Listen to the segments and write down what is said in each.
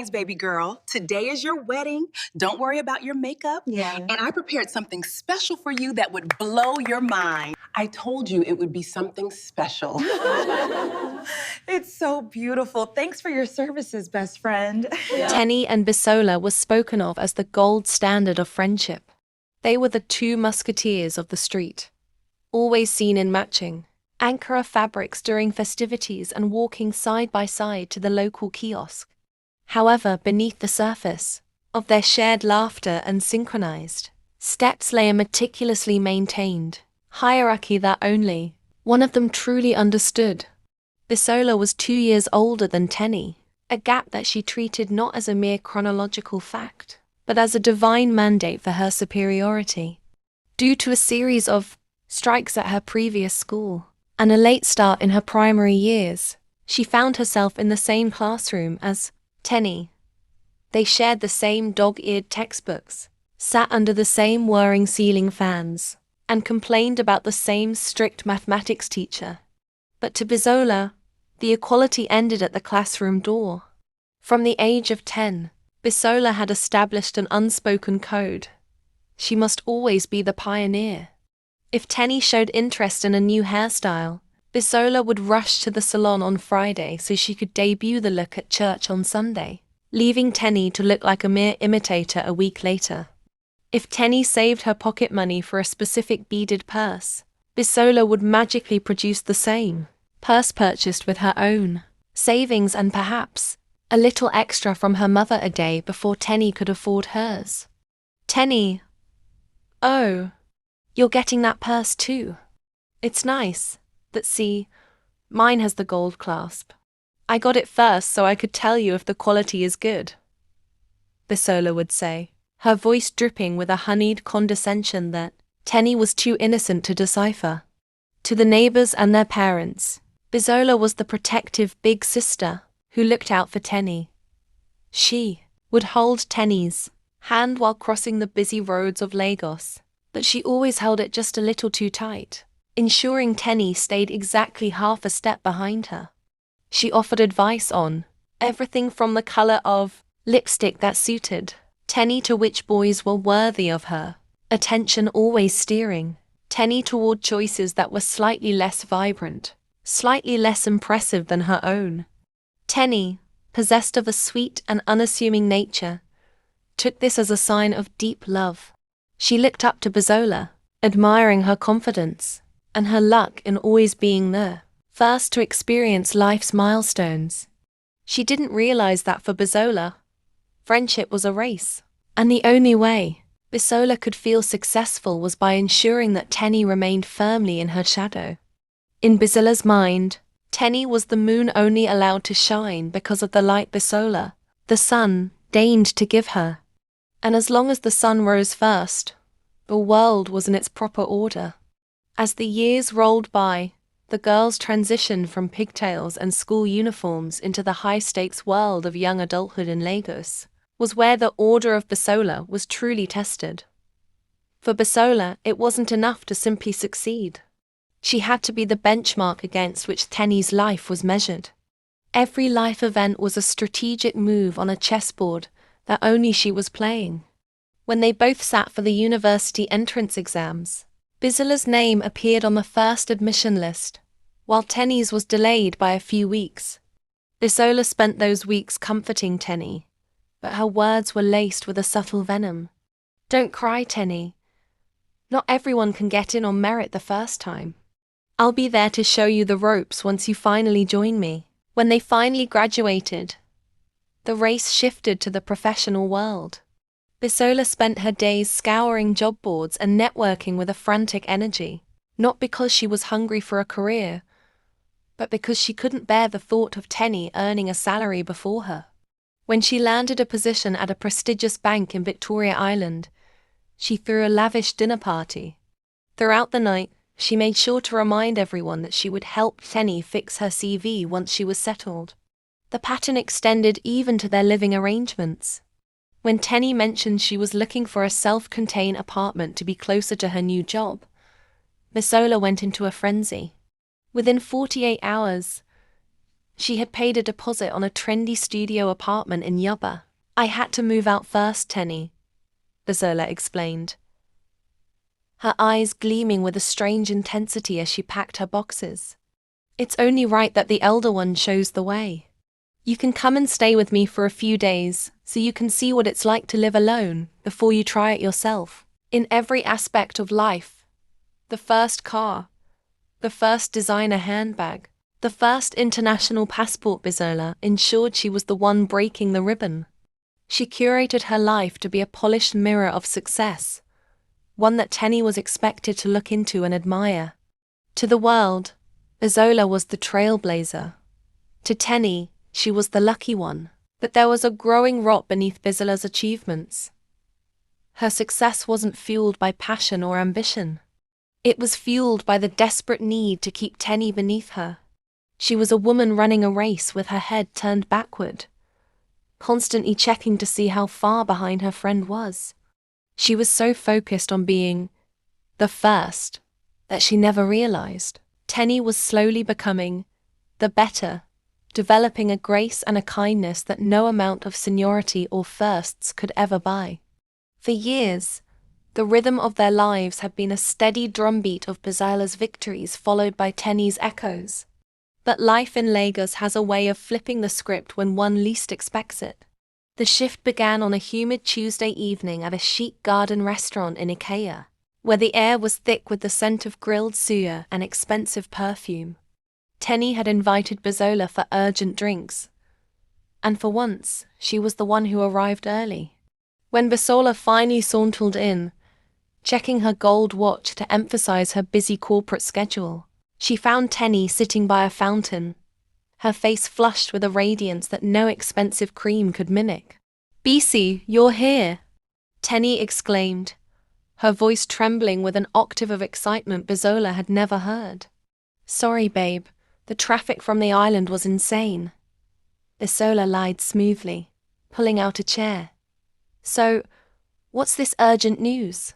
things, baby girl. Today is your wedding. Don't worry about your makeup. Yeah. And I prepared something special for you that would blow your mind. I told you it would be something special. It's so beautiful. Thanks for your services, best friend. Tenny and Bisola were spoken of as the gold standard of friendship. They were the two musketeers of the street, always seen in matching Ankara fabrics during festivities and walking side by side to the local kiosk. However, beneath the surface of their shared laughter and synchronized steps lay a meticulously maintained hierarchy that only one of them truly understood. Bisola was 2 years older than Tenny, a gap that she treated not as a mere chronological fact, but as a divine mandate for her superiority. Due to a series of strikes at her previous school and a late start in her primary years, she found herself in the same classroom as Tenny. They shared the same dog-eared textbooks, sat under the same whirring ceiling fans, and complained about the same strict mathematics teacher. But to Bisola, the equality ended at the classroom door. From the age of 10, Bisola had established an unspoken code. She must always be the pioneer. If Tenny showed interest in a new hairstyle, Bisola would rush to the salon on Friday so she could debut the look at church on Sunday, leaving Tenny to look like a mere imitator a week later. If Tenny saved her pocket money for a specific beaded purse, Bisola would magically produce the same purse purchased with her own savings and perhaps a little extra from her mother a day before Tenny could afford hers. Tenny, oh, you're getting that purse too. It's nice, but see, mine has the gold clasp. I got it first so I could tell you if the quality is good, Bisola would say, her voice dripping with a honeyed condescension that Tenny was too innocent to decipher. To the neighbors and their parents, Bisola was the protective big sister who looked out for Tenny. She would hold Tenny's hand while crossing the busy roads of Lagos, but she always held it just a little too tight, ensuring Tenny stayed exactly half a step behind her. She offered advice on everything from the color of lipstick that suited Tenny to which boys were worthy of her attention, always steering Tenny toward choices that were slightly less vibrant, slightly less impressive than her own. Tenny, possessed of a sweet and unassuming nature, took this as a sign of deep love. She looked up to Bisola, admiring her confidence and her luck in always being the first to experience life's milestones. She didn't realize that for Bisola, friendship was a race, and the only way Bisola could feel successful was by ensuring that Tenny remained firmly in her shadow. In Bisola's mind, Tenny was the moon only allowed to shine because of the light Bisola, the sun, deigned to give her. And as long as the sun rose first, the world was in its proper order. As the years rolled by, the girls transitioned from pigtails and school uniforms into the high-stakes world of young adulthood in Lagos, was where the order of Bisola was truly tested. For Bisola, it wasn't enough to simply succeed. She had to be the benchmark against which Tenny's life was measured. Every life event was a strategic move on a chessboard that only she was playing. When they both sat for the university entrance exams, Bisola's name appeared on the first admission list, while Tenny's was delayed by a few weeks. Bisola spent those weeks comforting Tenny, but her words were laced with a subtle venom. Don't cry, Tenny. Not everyone can get in on merit the first time. I'll be there to show you the ropes once you finally join me. When they finally graduated, the race shifted to the professional world. Bisola spent her days scouring job boards and networking with a frantic energy, not because she was hungry for a career, but because she couldn't bear the thought of Tenny earning a salary before her. When she landed a position at a prestigious bank in Victoria Island, she threw a lavish dinner party. Throughout the night, she made sure to remind everyone that she would help Tenny fix her CV once she was settled. The pattern extended even to their living arrangements. When Tenny mentioned she was looking for a self-contained apartment to be closer to her new job, Bisola went into a frenzy. Within 48 hours, She had paid a deposit on a trendy studio apartment in Yuba. I had to move out first, Tenny, Bezola explained, her eyes gleaming with a strange intensity as she packed her boxes. It's only right that the elder one shows the way. You can come and stay with me for a few days, so you can see what it's like to live alone before you try it yourself. In every aspect of life. The first car, the first designer handbag, the first international passport, Bezola ensured she was the one breaking the ribbon. She curated her life to be a polished mirror of success, one that Tenny was expected to look into and admire. To the world, Bezola was the trailblazer. To Tenny, she was the lucky one. But there was a growing rot beneath Bezola's achievements. Her success wasn't fueled by passion or ambition. It was fueled by the desperate need to keep Tenny beneath her. She was a woman running a race with her head turned backward, constantly checking to see how far behind her friend was. She was so focused on being the first that she never realized Tenny was slowly becoming the better, developing a grace and a kindness that no amount of seniority or firsts could ever buy. For years, the rhythm of their lives had been a steady drumbeat of Bezola's victories followed by Tenny's echoes. But life in Lagos has a way of flipping the script when one least expects it. The shift began on a humid Tuesday evening at a chic garden restaurant in Ikeja, where the air was thick with the scent of grilled suya and expensive perfume. Tenny had invited Bezola for urgent drinks, and for once, she was the one who arrived early. When Bezola finally sauntered in, checking her gold watch to emphasize her busy corporate schedule, she found Tenny sitting by a fountain, her face flushed with a radiance that no expensive cream could mimic. "BC, you're here!" Tenny exclaimed, her voice trembling with an octave of excitement Bezola had never heard. "Sorry, babe, the traffic from the island was insane." Bezola lied smoothly, pulling out a chair. "So, what's this urgent news?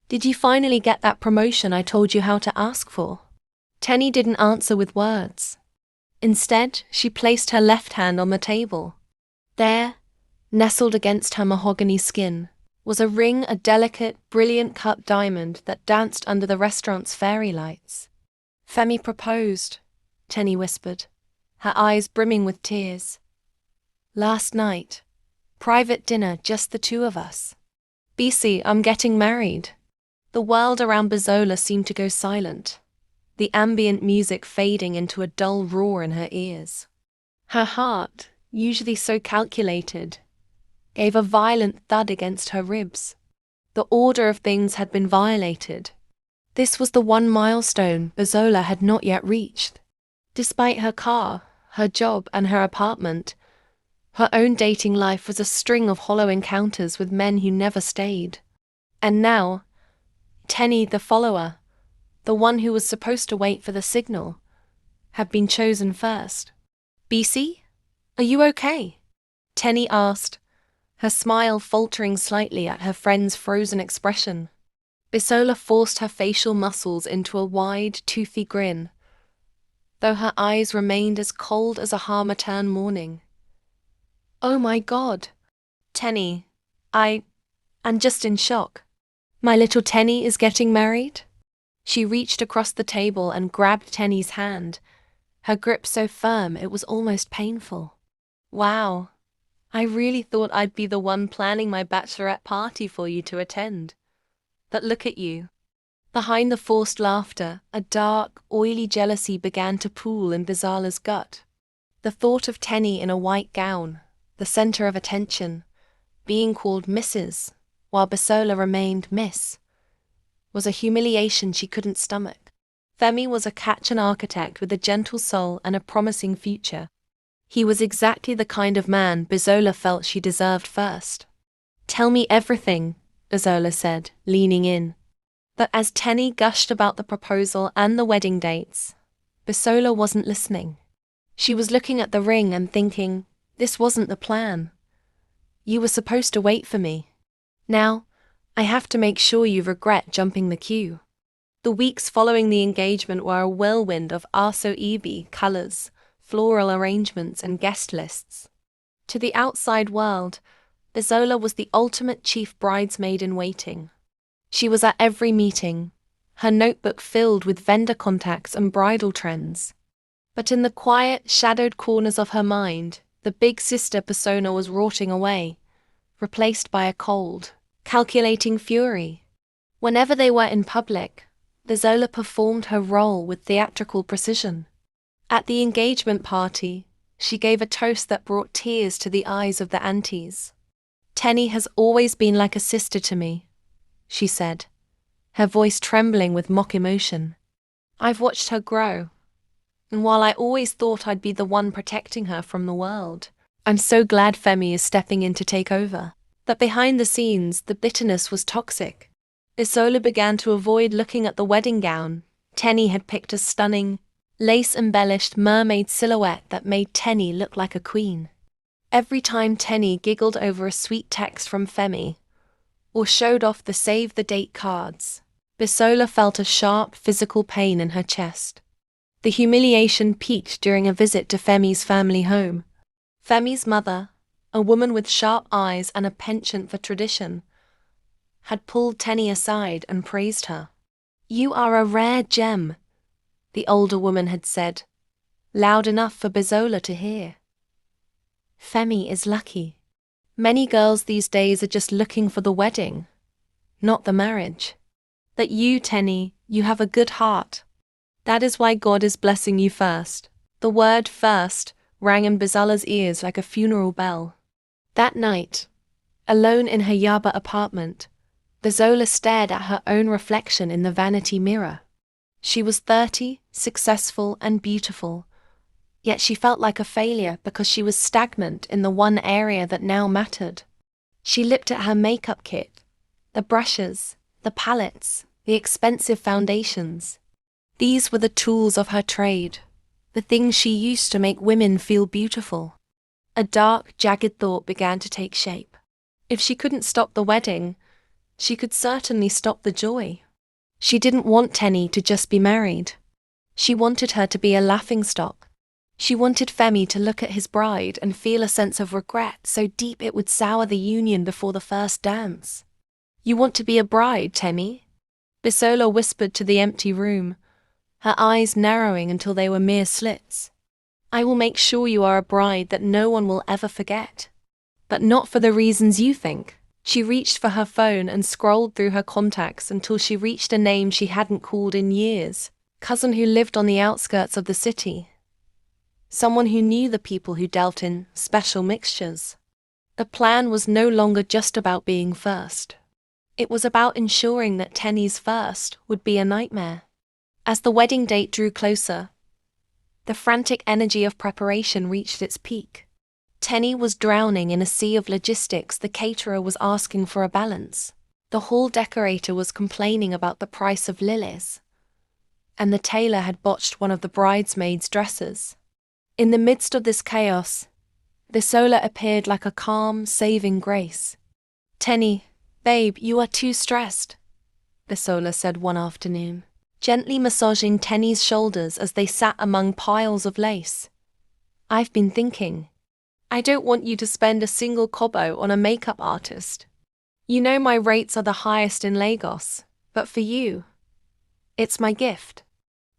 Did you finally get that promotion I told you how to ask for?" Tenny didn't answer with words. Instead, she placed her left hand on the table. There, nestled against her mahogany skin, was a ring, a delicate, brilliant cut diamond that danced under the restaurant's fairy lights. "Femi proposed," Tenny whispered, her eyes brimming with tears. "Last night. Private dinner, just the two of us. BC, I'm getting married." The world around Bezola seemed to go silent, the ambient music fading into a dull roar in her ears. Her heart, usually so calculated, gave a violent thud against her ribs. The order of things had been violated. This was the one milestone Bezola had not yet reached. Despite her car, her job, and her apartment, her own dating life was a string of hollow encounters with men who never stayed. And now, Tenny, the follower, the one who was supposed to wait for the signal, had been chosen first. "BC, are you okay?" Tenny asked, her smile faltering slightly at her friend's frozen expression. Bezola forced her facial muscles into a wide, toothy grin, though her eyes remained as cold as a harmattan morning. "Oh my God, Tenny, I'm just in shock. My little Tenny is getting married?" She reached across the table and grabbed Tenny's hand, her grip so firm it was almost painful. "Wow, I really thought I'd be the one planning my bachelorette party for you to attend. But look at you." Behind the forced laughter, a dark, oily jealousy began to pool in Bezola's gut. The thought of Tenny in a white gown, the center of attention, being called Mrs., while Bezola remained Miss, was a humiliation she couldn't stomach. Femi was a Kachin architect with a gentle soul and a promising future. He was exactly the kind of man Bezola felt she deserved first. "Tell me everything," Bezola said, leaning in. But as Tenny gushed about the proposal and the wedding dates, Bezola wasn't listening. She was looking at the ring and thinking, this wasn't the plan. You were supposed to wait for me. Now, I have to make sure you regret jumping the queue. The weeks following the engagement were a whirlwind of Aso Ebi colors, floral arrangements, and guest lists. To the outside world, Isola was the ultimate chief bridesmaid-in-waiting. She was at every meeting, her notebook filled with vendor contacts and bridal trends. But in the quiet, shadowed corners of her mind, the big sister persona was rotting away, replaced by a cold, calculating fury. Whenever they were in public, Isola performed her role with theatrical precision. At the engagement party, she gave a toast that brought tears to the eyes of the aunties. "Tenny has always been like a sister to me," she said, her voice trembling with mock emotion. "I've watched her grow, and while I always thought I'd be the one protecting her from the world, I'm so glad Femi is stepping in to take over." But behind the scenes, the bitterness was toxic. Isola began to avoid looking at the wedding gown. Tenny had picked a stunning, lace-embellished mermaid silhouette that made Tenny look like a queen. Every time Tenny giggled over a sweet text from Femi, or showed off the save-the-date cards, Isola felt a sharp physical pain in her chest. The humiliation peaked during a visit to Femi's family home. Femi's mother, a woman with sharp eyes and a penchant for tradition, had pulled Tenny aside and praised her. "You are a rare gem," the older woman had said, loud enough for Isola to hear. "Femi is lucky. Many girls these days are just looking for the wedding, not the marriage. But you, Tenny, you have a good heart. That is why God is blessing you first." The word "first" rang in Isola's ears like a funeral bell. That night, alone in her Yaba apartment, Isola stared at her own reflection in the vanity mirror. She was 30, successful and beautiful, yet she felt like a failure because she was stagnant in the one area that now mattered. She looked at her makeup kit, the brushes, the palettes, the expensive foundations. These were the tools of her trade, the things she used to make women feel beautiful. A dark, jagged thought began to take shape. If she couldn't stop the wedding, she could certainly stop the joy. She didn't want Tenny to just be married. She wanted her to be a laughingstock. She wanted Femi to look at his bride and feel a sense of regret so deep it would sour the union before the first dance. "You want to be a bride, Tenny?" Isola whispered to the empty room, her eyes narrowing until they were mere slits. "I will make sure you are a bride that no one will ever forget. But not for the reasons you think." She reached for her phone and scrolled through her contacts until she reached a name she hadn't called in years. Cousin who lived on the outskirts of the city. Someone who knew the people who dealt in special mixtures. The plan was no longer just about being first. It was about ensuring that Tenny's first would be a nightmare. As the wedding date drew closer, the frantic energy of preparation reached its peak. Tenny was drowning in a sea of logistics. The caterer was asking for a balance. The hall decorator was complaining about the price of lilies. And the tailor had botched one of the bridesmaids' dresses. In the midst of this chaos, Isola appeared like a calm, saving grace. "Tenny, babe, you are too stressed," Isola said one afternoon, gently massaging Tenny's shoulders as they sat among piles of lace. "I've been thinking. I don't want you to spend a single kobo on a makeup artist. You know my rates are the highest in Lagos, but for you, it's my gift.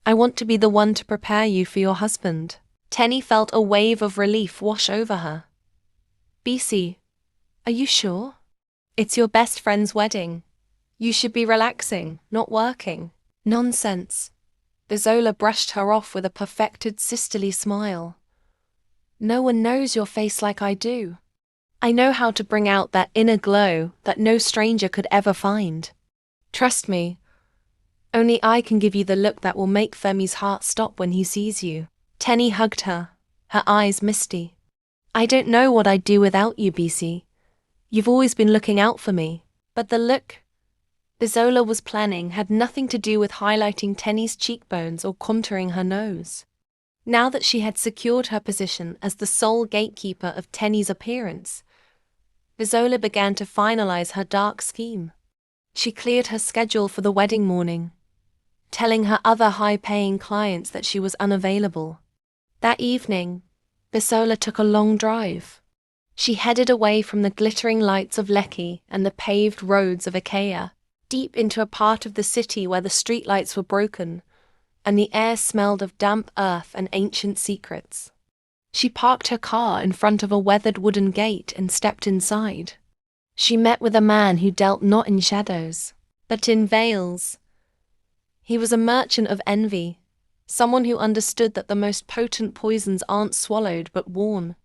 I want to be the one to prepare you for your husband." Tenny felt a wave of relief wash over her. "BC, are you sure? It's your best friend's wedding. You should be relaxing, not working." "Nonsense." Isola brushed her off with a perfected sisterly smile. "No one knows your face like I do. I know how to bring out that inner glow that no stranger could ever find. Trust me, only I can give you the look that will make Femi's heart stop when he sees you." Tenny hugged her, her eyes misty. "I don't know what I'd do without you, BC. You've always been looking out for me." But the look Isola was planning had nothing to do with highlighting Tenny's cheekbones or contouring her nose. Now that she had secured her position as the sole gatekeeper of Tenny's appearance, Isola began to finalize her dark scheme. She cleared her schedule for the wedding morning, telling her other high-paying clients that she was unavailable. That evening, Bisola took a long drive. She headed away from the glittering lights of Lekki and the paved roads of Achaia, deep into a part of the city where the streetlights were broken, and the air smelled of damp earth and ancient secrets. She parked her car in front of a weathered wooden gate and stepped inside. She met with a man who dealt not in shadows, but in veils. He was a merchant of envy, someone who understood that the most potent poisons aren't swallowed but worn.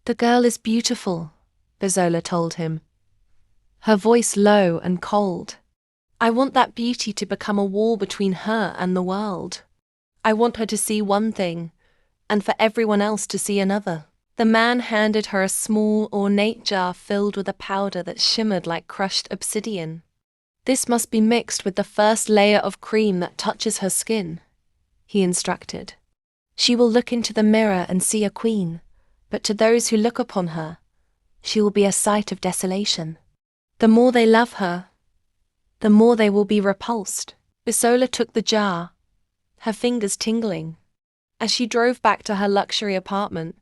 "The girl is beautiful," Bisola told him, her voice low and cold. "I want that beauty to become a wall between her and the world. I want her to see one thing, and for everyone else to see another." The man handed her a small, ornate jar filled with a powder that shimmered like crushed obsidian. "This must be mixed with the first layer of cream that touches her skin," he instructed. "She will look into the mirror and see a queen, but to those who look upon her, she will be a sight of desolation. The more they love her, the more they will be repulsed." Bisola took the jar, her fingers tingling. As she drove back to her luxury apartment,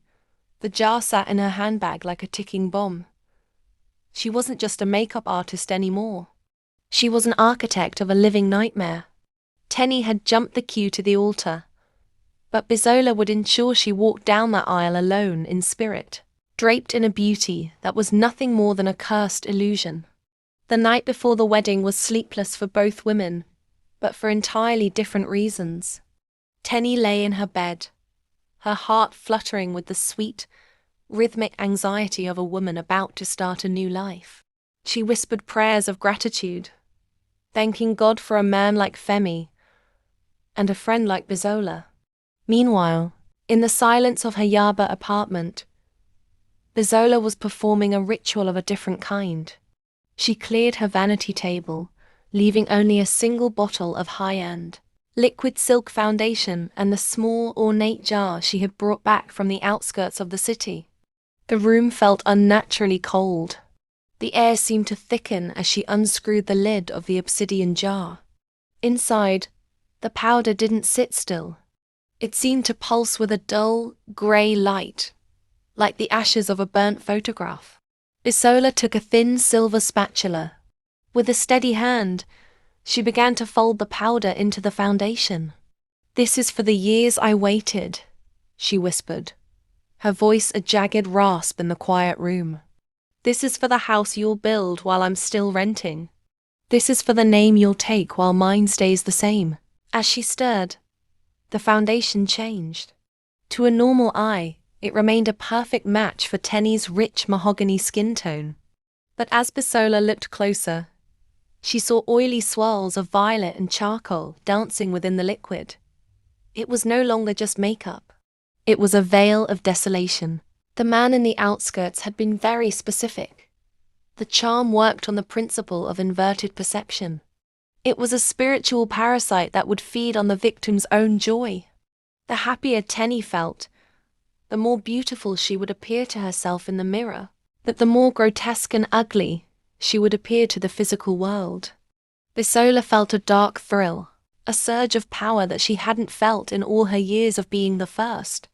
the jar sat in her handbag like a ticking bomb. She wasn't just a makeup artist anymore. She was an architect of a living nightmare. Tenny had jumped the queue to the altar, but Bisola would ensure she walked down that aisle alone in spirit, draped in a beauty that was nothing more than a cursed illusion. The night before the wedding was sleepless for both women, but for entirely different reasons. Tenny lay in her bed, her heart fluttering with the sweet, rhythmic anxiety of a woman about to start a new life. She whispered prayers of gratitude, thanking God for a man like Femi and a friend like Bisola. Meanwhile, in the silence of her Yaba apartment, Bisola was performing a ritual of a different kind. She cleared her vanity table, leaving only a single bottle of high-end liquid silk foundation and the small, ornate jar she had brought back from the outskirts of the city. The room felt unnaturally cold. The air seemed to thicken as she unscrewed the lid of the obsidian jar. Inside, the powder didn't sit still. It seemed to pulse with a dull, grey light, like the ashes of a burnt photograph. Bisola took a thin silver spatula. With a steady hand, she began to fold the powder into the foundation. "This is for the years I waited," she whispered, her voice a jagged rasp in the quiet room. "This is for the house you'll build while I'm still renting. This is for the name you'll take while mine stays the same." As she stirred, the foundation changed. To a normal eye, it remained a perfect match for Tenny's rich mahogany skin tone. But as Bisola looked closer, she saw oily swirls of violet and charcoal dancing within the liquid. It was no longer just makeup. It was a veil of desolation. The man in the outskirts had been very specific. The charm worked on the principle of inverted perception. It was a spiritual parasite that would feed on the victim's own joy. The happier Tenny felt, the more beautiful she would appear to herself in the mirror, but the more grotesque and ugly she would appear to the physical world. Bisola felt a dark thrill, a surge of power that she hadn't felt in all her years of being the first.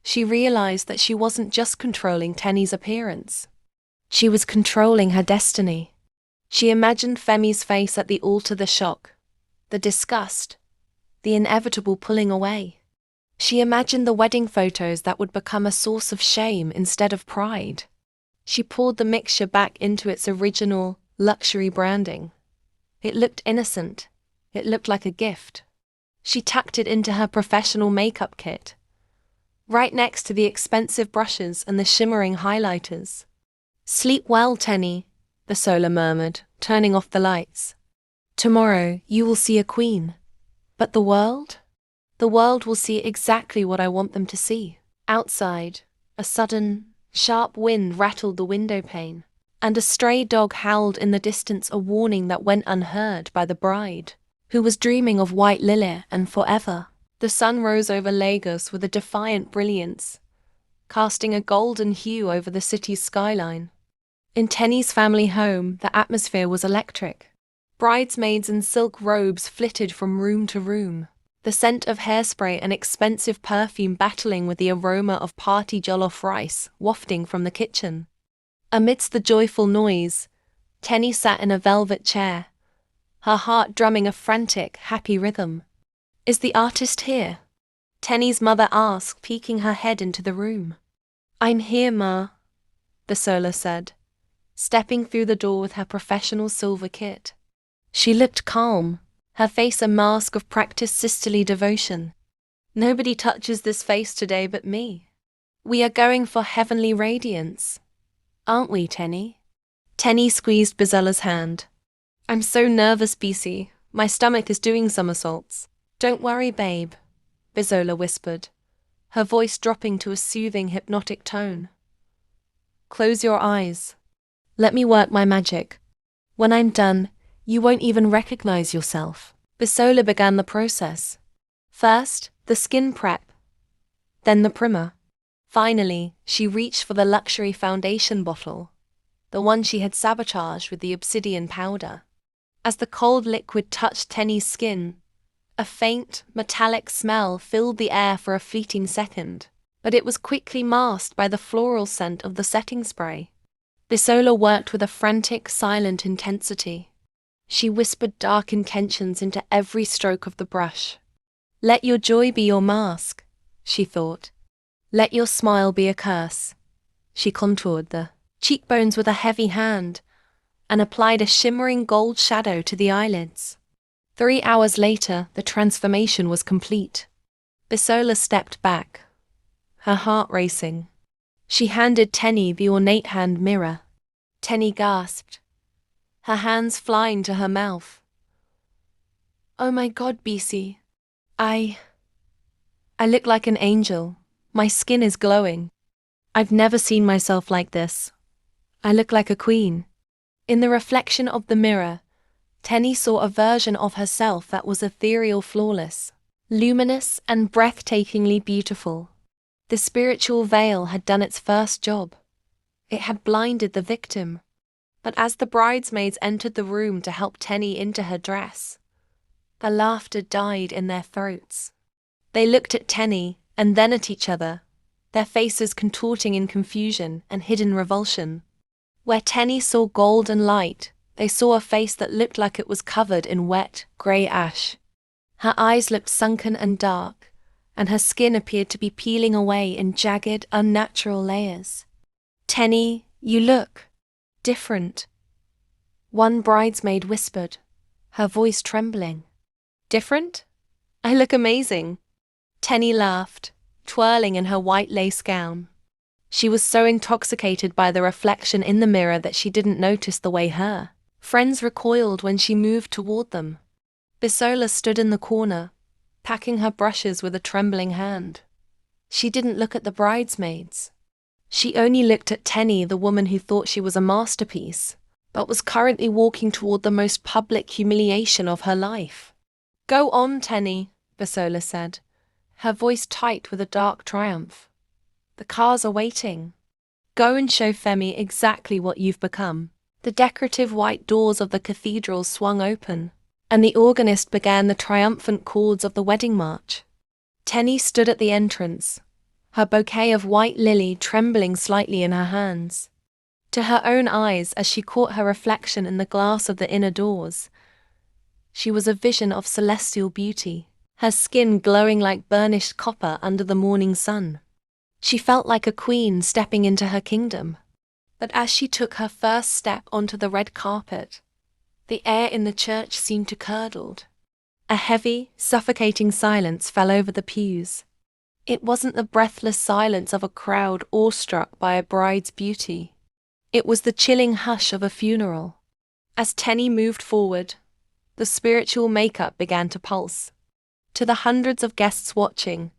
She realized that she wasn't just controlling Tenny's appearance. She was controlling her destiny. She imagined Femi's face at the altar, the shock, the disgust, the inevitable pulling away. She imagined the wedding photos that would become a source of shame instead of pride. She poured the mixture back into its original, luxury branding. It looked innocent. It looked like a gift. She tucked it into her professional makeup kit, right next to the expensive brushes and the shimmering highlighters. "Sleep well, Tenny," Bisola murmured, turning off the lights. "Tomorrow you will see a queen. But the world? The world will see exactly what I want them to see." Outside, a sudden, sharp wind rattled the window pane, and a stray dog howled in the distance, a warning that went unheard by the bride, who was dreaming of white lily and forever. The sun rose over Lagos with a defiant brilliance, casting a golden hue over the city's skyline. In Tenny's family home, the atmosphere was electric. Bridesmaids in silk robes flitted from room to room. the scent of hairspray and expensive perfume battling with the aroma of party jollof rice wafting from the kitchen. Amidst the joyful noise, Tenny sat in a velvet chair, her heart drumming a frantic, happy rhythm. "Is the artist here?" Tenny's mother asked, peeking her head into the room. "I'm here, Ma," Bisola said, stepping through the door with her professional silver kit. She looked calm, her face a mask of practiced sisterly devotion. "Nobody touches this face today but me. We are going for heavenly radiance. Aren't we, Tenny?" Tenny squeezed Bisola's hand. "I'm so nervous, BC. My stomach is doing somersaults." "Don't worry, babe," Bisola whispered, her voice dropping to a soothing, hypnotic tone. "Close your eyes. Let me work my magic. When I'm done, you won't even recognize yourself." Bisola began the process. First, the skin prep, then the primer. Finally, she reached for the luxury foundation bottle, the one she had sabotaged with the obsidian powder. As the cold liquid touched Tenny's skin, a faint, metallic smell filled the air for a fleeting second, but it was quickly masked by the floral scent of the setting spray. Bisola worked with a frantic, silent intensity. She whispered dark intentions into every stroke of the brush. "Let your joy be your mask," she thought. "Let your smile be a curse." She contoured the cheekbones with a heavy hand and applied a shimmering gold shadow to the eyelids. 3 hours later, the transformation was complete. Bisola stepped back, her heart racing. She handed Tenny the ornate hand mirror. Tenny gasped, her hands flying to her mouth. "Oh my God, BC. I look like an angel. My skin is glowing. I've never seen myself like this. I look like a queen." In the reflection of the mirror, Tenny saw a version of herself that was ethereal, flawless, luminous, and breathtakingly beautiful. The spiritual veil had done its first job. It had blinded the victim. But as the bridesmaids entered the room to help Tenny into her dress, the laughter died in their throats. They looked at Tenny and then at each other, their faces contorting in confusion and hidden revulsion. Where Tenny saw gold and light, they saw a face that looked like it was covered in wet, grey ash. Her eyes looked sunken and dark, and her skin appeared to be peeling away in jagged, unnatural layers. "Tenny, you look different," one bridesmaid whispered, her voice trembling. "Different? I look amazing." Tenny laughed, twirling in her white lace gown. She was so intoxicated by the reflection in the mirror that she didn't notice the way her friends recoiled when she moved toward them. Bisola stood in the corner, packing her brushes with a trembling hand. She didn't look at the bridesmaids. She only looked at Tenny, the woman who thought she was a masterpiece, but was currently walking toward the most public humiliation of her life. "Go on, Tenny," Bisola said, her voice tight with a dark triumph. "The cars are waiting. Go and show Femi exactly what you've become." The decorative white doors of the cathedral swung open, and the organist began the triumphant chords of the wedding march. Tenny stood at the entrance, her bouquet of white lily trembling slightly in her hands. To her own eyes, as she caught her reflection in the glass of the inner doors, she was a vision of celestial beauty, her skin glowing like burnished copper under the morning sun. She felt like a queen stepping into her kingdom. But as she took her first step onto the red carpet, the air in the church seemed to curdle. A heavy, suffocating silence fell over the pews. It wasn't the breathless silence of a crowd awestruck by a bride's beauty. It was the chilling hush of a funeral. As Tenny moved forward, the spiritual makeup began to pulse. To the hundreds of guests watching,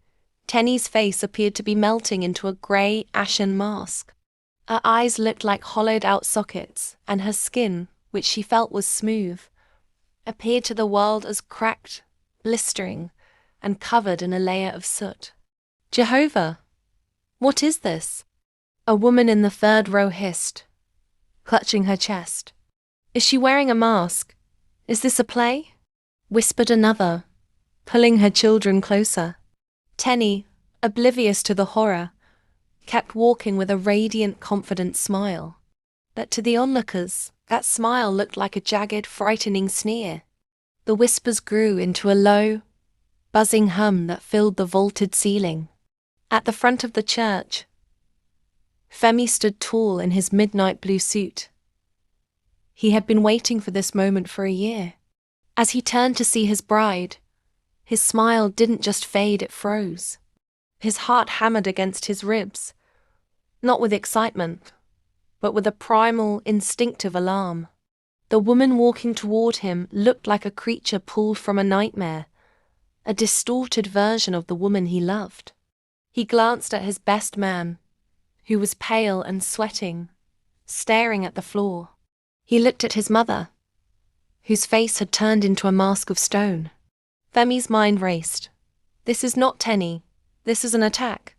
Tenny's face appeared to be melting into a grey, ashen mask. Her eyes looked like hollowed-out sockets, and her skin, which she felt was smooth, appeared to the world as cracked, blistering, and covered in a layer of soot. "Jehovah, what is this?" a woman in the third row hissed, clutching her chest. "Is she wearing a mask? Is this a play?" whispered another, pulling her children closer. Tenny, oblivious to the horror, kept walking with a radiant, confident smile. But to the onlookers, that smile looked like a jagged, frightening sneer. The whispers grew into a low, buzzing hum that filled the vaulted ceiling. At the front of the church, Femi stood tall in his midnight blue suit. He had been waiting for this moment for a year. As he turned to see his bride, his smile didn't just fade, it froze. His heart hammered against his ribs, not with excitement, but with a primal, instinctive alarm. The woman walking toward him looked like a creature pulled from a nightmare, a distorted version of the woman he loved. He glanced at his best man, who was pale and sweating, staring at the floor. He looked at his mother, whose face had turned into a mask of stone. Femi's mind raced. This is not Tenny. This is an attack.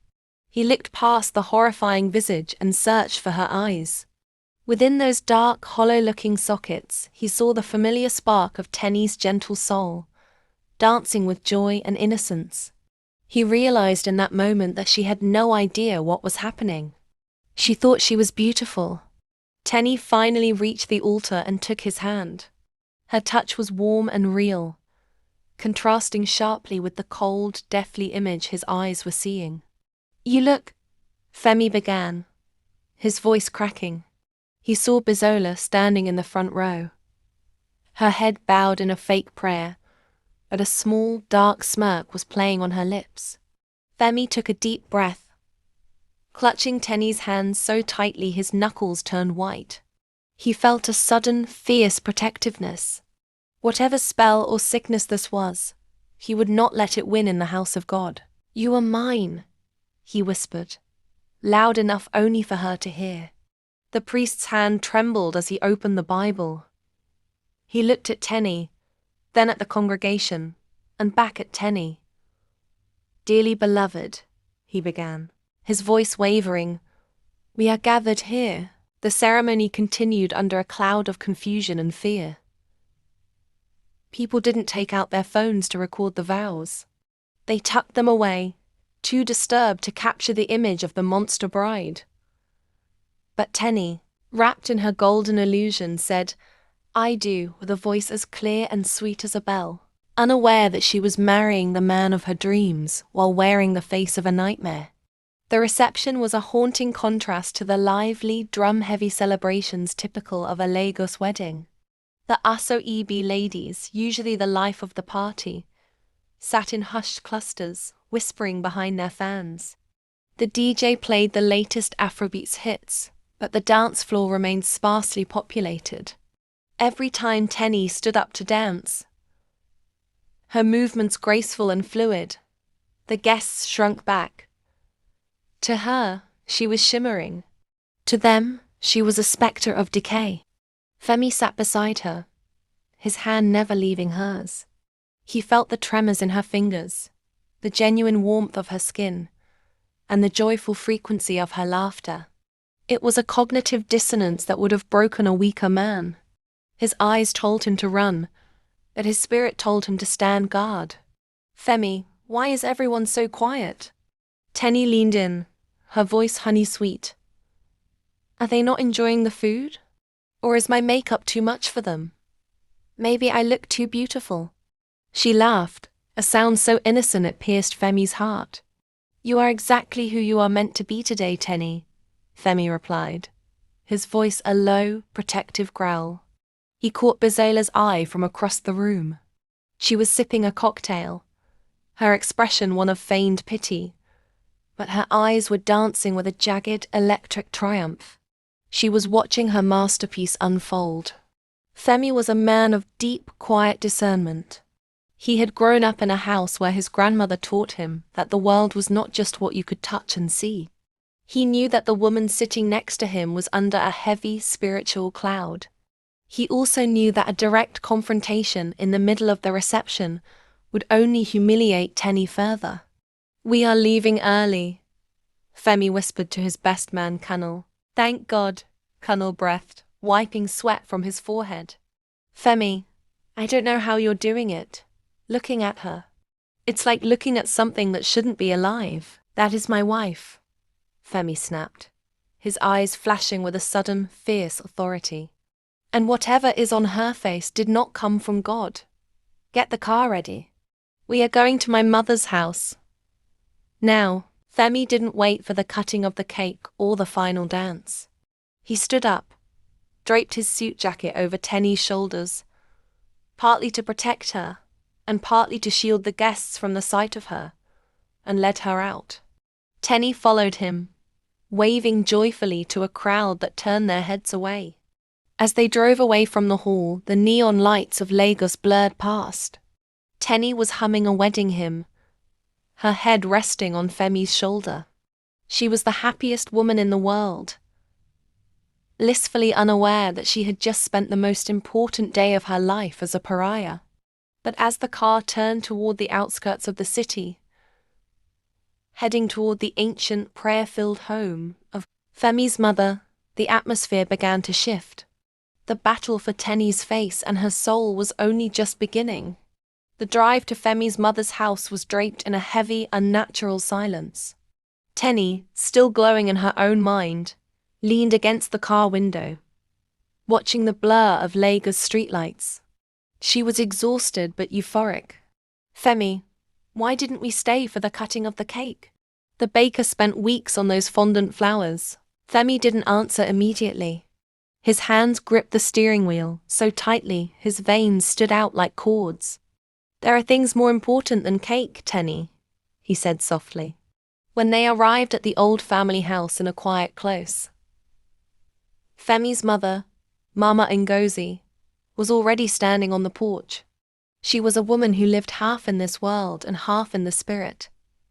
He looked past the horrifying visage and searched for her eyes. Within those dark, hollow-looking sockets, he saw the familiar spark of Tenny's gentle soul, dancing with joy and innocence. He realized in that moment that she had no idea what was happening. She thought she was beautiful. Tenny finally reached the altar and took his hand. Her touch was warm and real, contrasting sharply with the cold, deathly image his eyes were seeing. "You look," Femi began, his voice cracking. He saw Bizola standing in the front row, her head bowed in a fake prayer, but a small, dark smirk was playing on her lips. Femi took a deep breath, clutching Tenny's hands so tightly his knuckles turned white. He felt a sudden, fierce protectiveness. Whatever spell or sickness this was, he would not let it win in the house of God. "You are mine," he whispered, loud enough only for her to hear. The priest's hand trembled as he opened the Bible. He looked at Tenny, then at the congregation, and back at Tenny. "Dearly beloved," he began, his voice wavering, "we are gathered here." The ceremony continued under a cloud of confusion and fear. People didn't take out their phones to record the vows. They tucked them away, too disturbed to capture the image of the monster bride. But Tenny, wrapped in her golden illusion, said, "I do," with a voice as clear and sweet as a bell, unaware that she was marrying the man of her dreams while wearing the face of a nightmare. The reception was a haunting contrast to the lively, drum-heavy celebrations typical of a Lagos wedding. The Aso-Ebi ladies, usually the life of the party, sat in hushed clusters, whispering behind their fans. The DJ played the latest Afrobeats hits, but the dance floor remained sparsely populated. Every time Tenny stood up to dance, her movements graceful and fluid, the guests shrunk back. To her, she was shimmering. To them, she was a spectre of decay. Femi sat beside her, his hand never leaving hers. He felt the tremors in her fingers, the genuine warmth of her skin, and the joyful frequency of her laughter. It was a cognitive dissonance that would have broken a weaker man. His eyes told him to run, but his spirit told him to stand guard. "Femi, why is everyone so quiet?" Tenny leaned in, her voice honey-sweet. "Are they not enjoying the food? Or is my makeup too much for them? Maybe I look too beautiful." She laughed, a sound so innocent it pierced Femi's heart. "You are exactly who you are meant to be today, Tenny," Femi replied, his voice a low, protective growl. He caught Bizola's eye from across the room. She was sipping a cocktail, her expression one of feigned pity, but her eyes were dancing with a jagged, electric triumph. She was watching her masterpiece unfold. Femi was a man of deep, quiet discernment. He had grown up in a house where his grandmother taught him that the world was not just what you could touch and see. He knew that the woman sitting next to him was under a heavy spiritual cloud. He also knew that a direct confrontation in the middle of the reception would only humiliate Tenny further. "We are leaving early," Femi whispered to his best man, Kunal. "Thank God," Kunal breathed, wiping sweat from his forehead. "Femi, I don't know how you're doing it," looking at her, It's like looking at something that shouldn't be alive. That is my wife, Femi snapped, his eyes flashing with a sudden, fierce authority. And whatever is on her face did not come from God. Get the car ready. We are going to my mother's house. Now, Femi didn't wait for the cutting of the cake or the final dance. He stood up, draped his suit jacket over Tenny's shoulders, partly to protect her, and partly to shield the guests from the sight of her, and led her out. Tenny followed him, waving joyfully to a crowd that turned their heads away. As they drove away from the hall, the neon lights of Lagos blurred past. Tenny was humming a wedding hymn, her head resting on Femi's shoulder. She was the happiest woman in the world, blissfully unaware that she had just spent the most important day of her life as a pariah. But as the car turned toward the outskirts of the city, heading toward the ancient, prayer-filled home of Femi's mother, the atmosphere began to shift. The battle for Tenny's face and her soul was only just beginning. The drive to Femi's mother's house was draped in a heavy, unnatural silence. Tenny, still glowing in her own mind, leaned against the car window, watching the blur of Lagos streetlights. She was exhausted but euphoric. Femi, why didn't we stay for the cutting of the cake? The baker spent weeks on those fondant flowers. Femi didn't answer immediately. His hands gripped the steering wheel so tightly his veins stood out like cords. There are things more important than cake, Tenny, he said softly. When they arrived at the old family house in a quiet close, Femi's mother, Mama Ngozi, was already standing on the porch. She was a woman who lived half in this world and half in the spirit,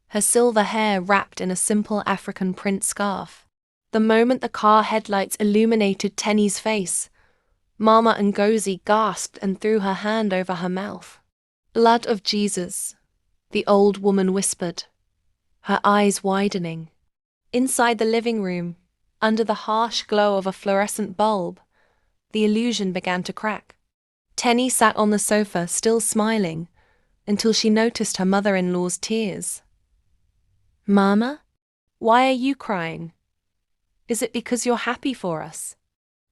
her silver hair wrapped in a simple African print scarf. The moment the car headlights illuminated Tenny's face, Mama Ngozi gasped and threw her hand over her mouth. Blood of Jesus, the old woman whispered, her eyes widening. Inside the living room, under the harsh glow of a fluorescent bulb, the illusion began to crack. Tenny sat on the sofa, still smiling, until she noticed her mother-in-law's tears. Mama, why are you crying? Is it because you're happy for us?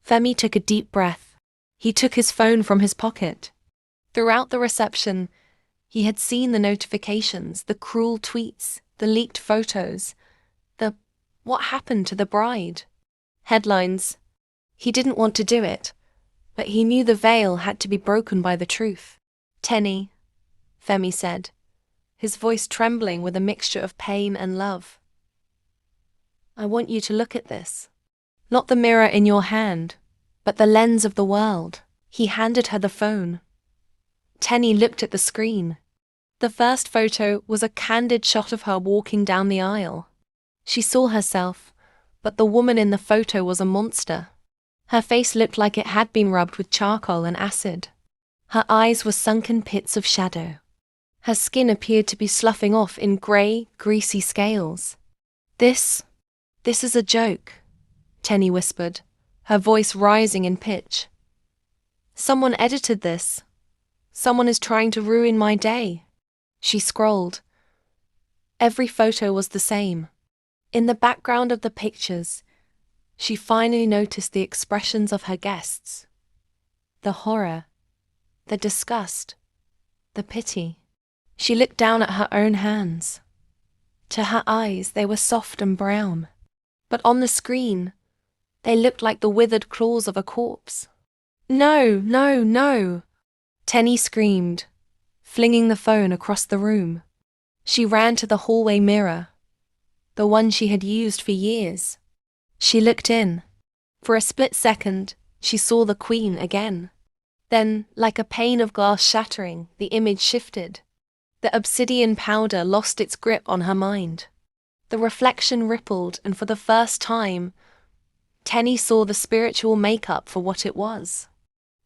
Femi took a deep breath. He took his phone from his pocket. Throughout the reception, he had seen the notifications, the cruel tweets, the leaked photos, the "What happened to the bride?" headlines. He didn't want to do it, but he knew the veil had to be broken by the truth. Tenny, Femi said, his voice trembling with a mixture of pain and love. I want you to look at this. Not the mirror in your hand, but the lens of the world. He handed her the phone. Tenny looked at the screen. The first photo was a candid shot of her walking down the aisle. She saw herself, but the woman in the photo was a monster. Her face looked like it had been rubbed with charcoal and acid. Her eyes were sunken pits of shadow. Her skin appeared to be sloughing off in grey, greasy scales. This is a joke, Tenny whispered, her voice rising in pitch. Someone edited this. Someone is trying to ruin my day. She scrolled. Every photo was the same. In the background of the pictures, she finally noticed the expressions of her guests. The horror, the disgust, the pity. She looked down at her own hands. To her eyes, they were soft and brown. But on the screen, they looked like the withered claws of a corpse. No, no, no! Tenny screamed, flinging the phone across the room. She ran to the hallway mirror, the one she had used for years. She looked in. For a split second, she saw the Queen again. Then, like a pane of glass shattering, the image shifted. The obsidian powder lost its grip on her mind. The reflection rippled, and for the first time, Tenny saw the spiritual makeup for what it was.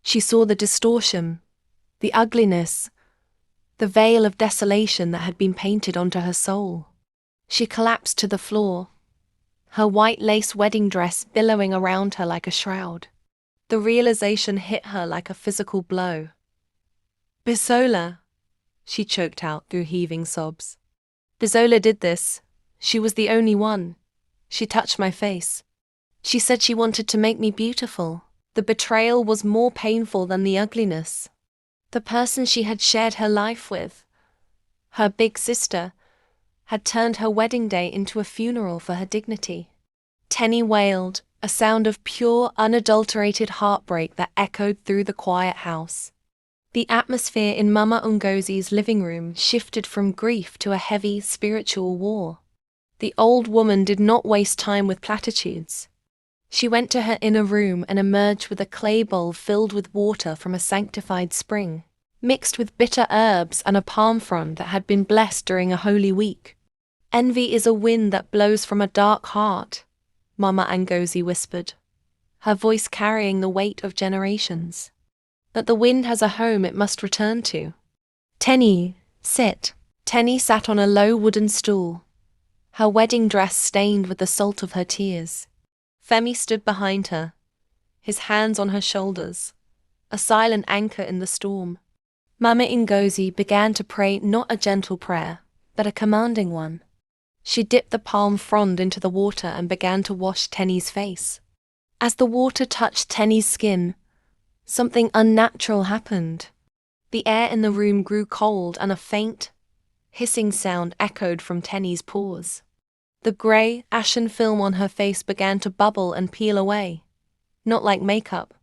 She saw the distortion, the ugliness, the veil of desolation that had been painted onto her soul. She collapsed to the floor, her white lace wedding dress billowing around her like a shroud. The realization hit her like a physical blow. Bisola, she choked out through heaving sobs. Bizola did this. She was the only one. She touched my face. She said she wanted to make me beautiful. The betrayal was more painful than the ugliness. The person she had shared her life with, her big sister, had turned her wedding day into a funeral for her dignity. Tenny wailed, a sound of pure, unadulterated heartbreak that echoed through the quiet house. The atmosphere in Mama Ngozi's living room shifted from grief to a heavy spiritual war. The old woman did not waste time with platitudes. She went to her inner room and emerged with a clay bowl filled with water from a sanctified spring, mixed with bitter herbs and a palm frond that had been blessed during a holy week. Envy is a wind that blows from a dark heart, Mama Ngozi whispered, her voice carrying the weight of generations. But the wind has a home it must return to. Tenny, sit. Tenny sat on a low wooden stool, her wedding dress stained with the salt of her tears. Femi stood behind her, his hands on her shoulders, a silent anchor in the storm. Mama Ngozi began to pray not a gentle prayer, but a commanding one. She dipped the palm frond into the water and began to wash Tenny's face. As the water touched Tenny's skin, something unnatural happened. The air in the room grew cold and a faint, hissing sound echoed from Tenny's pores. The grey, ashen film on her face began to bubble and peel away, not like makeup,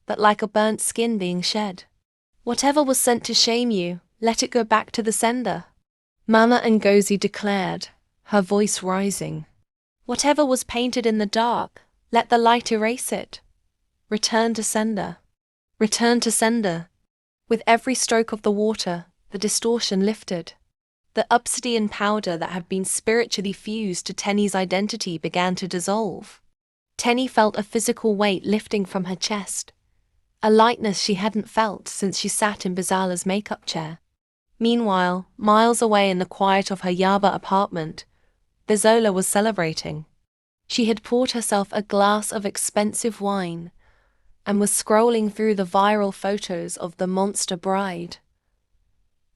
but like a burnt skin being shed. Whatever was sent to shame you, let it go back to the sender, Mama Ngozi declared, her voice rising. Whatever was painted in the dark, let the light erase it. Return to sender. Return to sender. With every stroke of the water, the distortion lifted. The obsidian powder that had been spiritually fused to Tenny's identity began to dissolve. Tenny felt a physical weight lifting from her chest, a lightness she hadn't felt since she sat in Bizala's makeup chair. Meanwhile, miles away in the quiet of her Yaba apartment, Bizola was celebrating. She had poured herself a glass of expensive wine and was scrolling through the viral photos of the monster bride,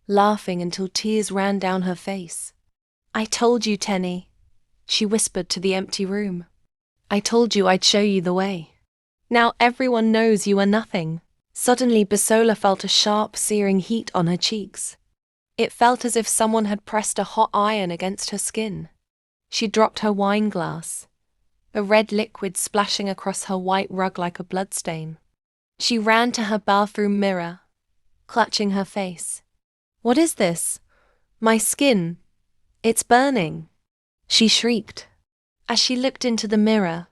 laughing until tears ran down her face. I told you, Tenny, she whispered to the empty room. I told you I'd show you the way. Now everyone knows you are nothing. Suddenly Bizola felt a sharp, searing heat on her cheeks. It felt as if someone had pressed a hot iron against her skin. She dropped her wine glass, the red liquid splashing across her white rug like a bloodstain. She ran to her bathroom mirror, clutching her face. What is this? My skin. It's burning, she shrieked. As she looked into the mirror,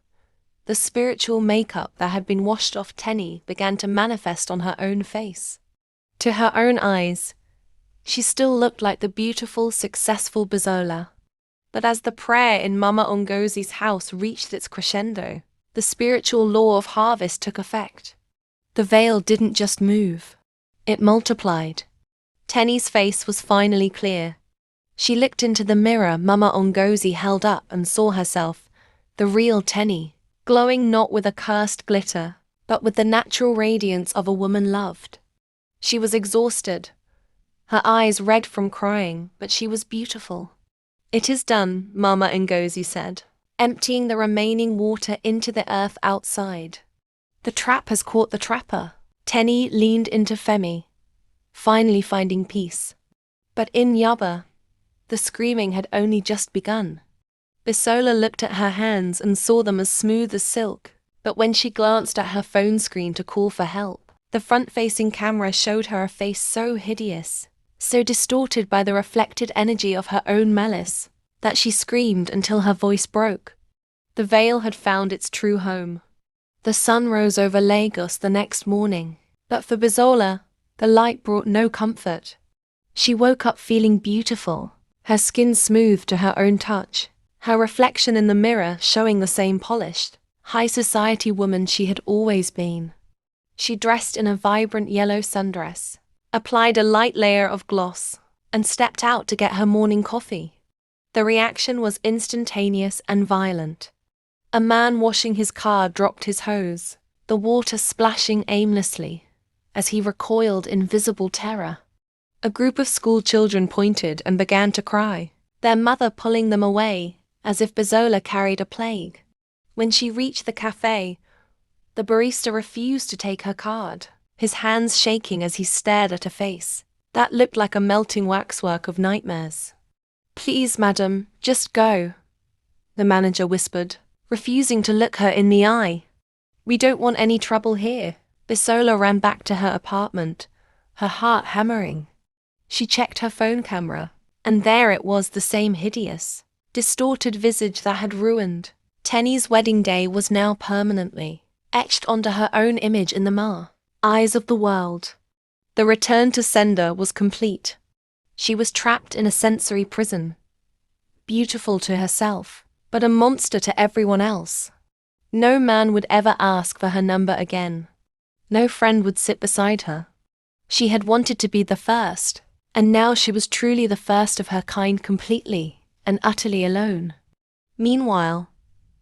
the spiritual makeup that had been washed off Tenny began to manifest on her own face. To her own eyes, she still looked like the beautiful, successful Bizola. But as the prayer in Mama Ngozi's house reached its crescendo, the spiritual law of harvest took effect. The veil didn't just move, it multiplied. Tenny's face was finally clear. She looked into the mirror Mama Ngozi held up and saw herself, the real Tenny, glowing not with a cursed glitter, but with the natural radiance of a woman loved. She was exhausted, her eyes red from crying, but she was beautiful. It is done, Mama Ngozi said, emptying the remaining water into the earth outside. The trap has caught the trapper. Tenny leaned into Femi, finally finding peace. But in Yaba, the screaming had only just begun. Bizola looked at her hands and saw them as smooth as silk, but when she glanced at her phone screen to call for help, the front-facing camera showed her a face so hideous, so distorted by the reflected energy of her own malice, that she screamed until her voice broke. The veil had found its true home. The sun rose over Lagos the next morning, but for Bizola, the light brought no comfort. She woke up feeling beautiful, her skin smooth to her own touch, her reflection in the mirror showing the same polished, high society woman she had always been. She dressed in a vibrant yellow sundress, applied a light layer of gloss, and stepped out to get her morning coffee. The reaction was instantaneous and violent. A man washing his car dropped his hose, the water splashing aimlessly, as he recoiled in visible terror. A group of school children pointed and began to cry, their mother pulling them away, as if Bezola carried a plague. When she reached the cafe, the barista refused to take her card, his hands shaking as he stared at her face. That looked like a melting waxwork of nightmares. "Please, madam, just go," the manager whispered, refusing to look her in the eye. "We don't want any trouble here." Bezola ran back to her apartment, her heart hammering. She checked her phone camera, and there it was, the same hideous, distorted visage that had ruined Tenny's wedding day was now permanently etched onto her own image in the eyes of the world. The return to sender was complete. She was trapped in a sensory prison, beautiful to herself, but a monster to everyone else. No man would ever ask for her number again. No friend would sit beside her. She had wanted to be the first, and now she was truly the first of her kind, completely and utterly alone. Meanwhile,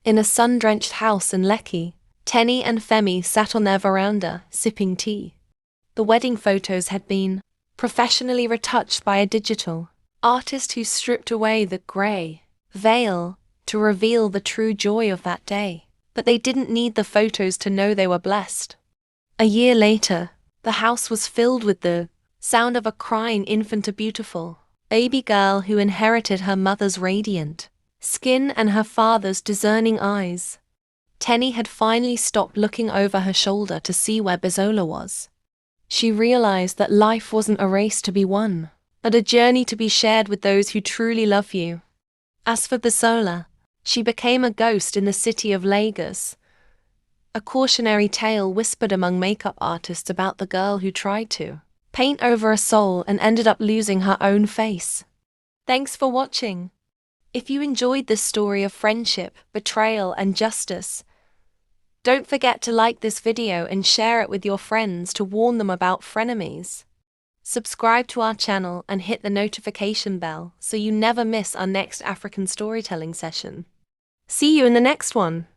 in a sun-drenched house in Lekki, Tenny and Femi sat on their veranda, sipping tea. The wedding photos had been professionally retouched by a digital artist who stripped away the grey veil to reveal the true joy of that day. But they didn't need the photos to know they were blessed. A year later, the house was filled with the sound of a crying infant, a beautiful baby girl who inherited her mother's radiant skin and her father's discerning eyes. Tenny had finally stopped looking over her shoulder to see where Bezola was. She realized that life wasn't a race to be won, but a journey to be shared with those who truly love you. As for Bezola, she became a ghost in the city of Lagos, a cautionary tale whispered among makeup artists about the girl who tried to paint over a soul and ended up losing her own face. Thanks for watching. If you enjoyed this story of friendship, betrayal, and justice, don't forget to like this video and share it with your friends to warn them about frenemies. Subscribe to our channel and hit the notification bell so you never miss our next African storytelling session. See you in the next one.